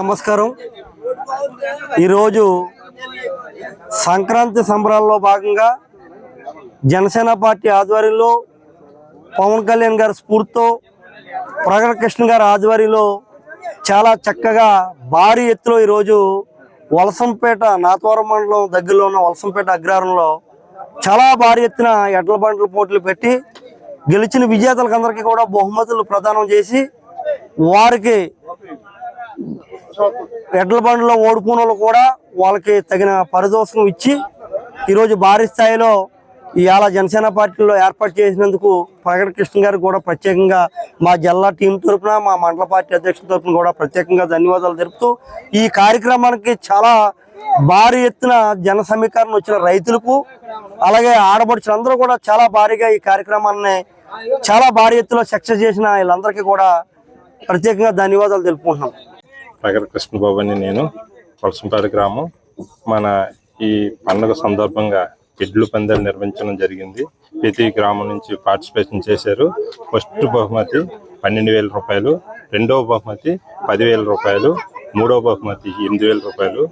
నమస్కారం. ఈరోజు సంక్రాంతి సంబరాల్లో భాగంగా జనసేన పార్టీ ఆధ్వర్యంలో పవన్ కళ్యాణ్ గారి స్ఫూర్తితో ప్రగడ కృష్ణ గారి ఆధ్వర్యంలో చాలా చక్కగా భారీ ఎత్తులో ఈరోజు వలసంపేట నాతవరం మండలం దగ్గరలో ఉన్న వలసంపేట అగ్రహారంలో చాలా భారీ ఎత్తున ఎడ్ల బండ్ల పోటీలు పెట్టి గెలిచిన విజేతలకు అందరికీ కూడా బహుమతులు ప్రదానం చేసి వారికి ఎడ్ల బండ్లో ఓడిపోయిన వాళ్ళు కూడా వాళ్ళకి తగిన పారితోషికం ఇచ్చి ఈరోజు భారీ స్థాయిలో ఇవాళ జనసేన పార్టీలో ఏర్పాటు చేసినందుకు ప్రగడ కృష్ణ గారికి కూడా ప్రత్యేకంగా మా జిల్లా టీం తరఫున మా మండల పార్టీ అధ్యక్షుల తరఫున కూడా ప్రత్యేకంగా ధన్యవాదాలు తెలుపుతూ ఈ కార్యక్రమానికి చాలా భారీ ఎత్తున జన సమీకరణ వచ్చిన రైతులకు అలాగే ఆడపడుచులందరూ కూడా చాలా భారీగా ఈ కార్యక్రమాన్ని చాలా భారీ ఎత్తులో సక్సెస్ చేసిన వీళ్ళందరికీ కూడా ప్రత్యేకంగా ధన్యవాదాలు తెలుపుకుంటున్నాం. ప్రగడ కృష్ణబాబు అని నేను వలసంపేట గ్రామం. మన ఈ పండుగ సందర్భంగా ఎడ్లు పందాలు నిర్వహించడం జరిగింది. ప్రతి గ్రామం నుంచి పార్టిసిపేషన్ చేశారు. ఫస్ట్ బహుమతి 12,000 రూపాయలు, రెండవ బహుమతి 10,000 రూపాయలు, మూడవ బహుమతి 8,000 రూపాయలు,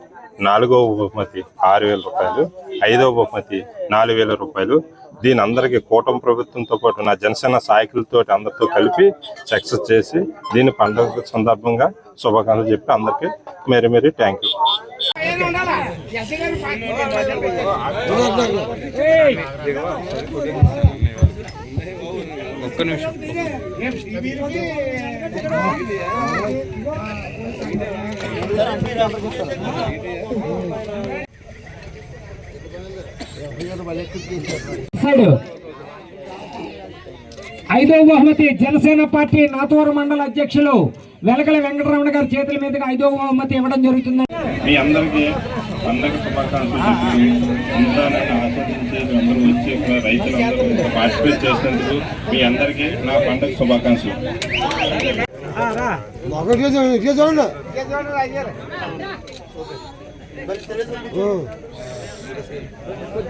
నాలుగవ బహుమతి 6,000 రూపాయలు, ఐదవ బహుమతి 4,000 రూపాయలు. దీని అందరికీ కూటమి ప్రభుత్వంతో పాటు నా జనసేన సహాయకులతో అందరితో కలిపి సక్సెస్ చేసి దీని పండుగ సందర్భంగా శుభాకాంక్షలు చెప్పి అందరికీ మేరీ థ్యాంక్ యూ. ఒక్క నిమిషం. ఐదవ బహుమతి జనసేన పార్టీ నాతవరం మండల అధ్యక్షులు వెలకల వెంకటరమణ గారి చేతుల మీదుగా ఐదవ బహుమతి ఇవ్వడం జరుగుతుంది. మీ అందరికీ పండగ శుభాకాంక్షలు. ఆస్వాదించి అందరూ వచ్చి రైతులందరూ పార్టిసిపేట్ చేసినందుకు మీ అందరికీ నా పండగ శుభాకాంక్షలు.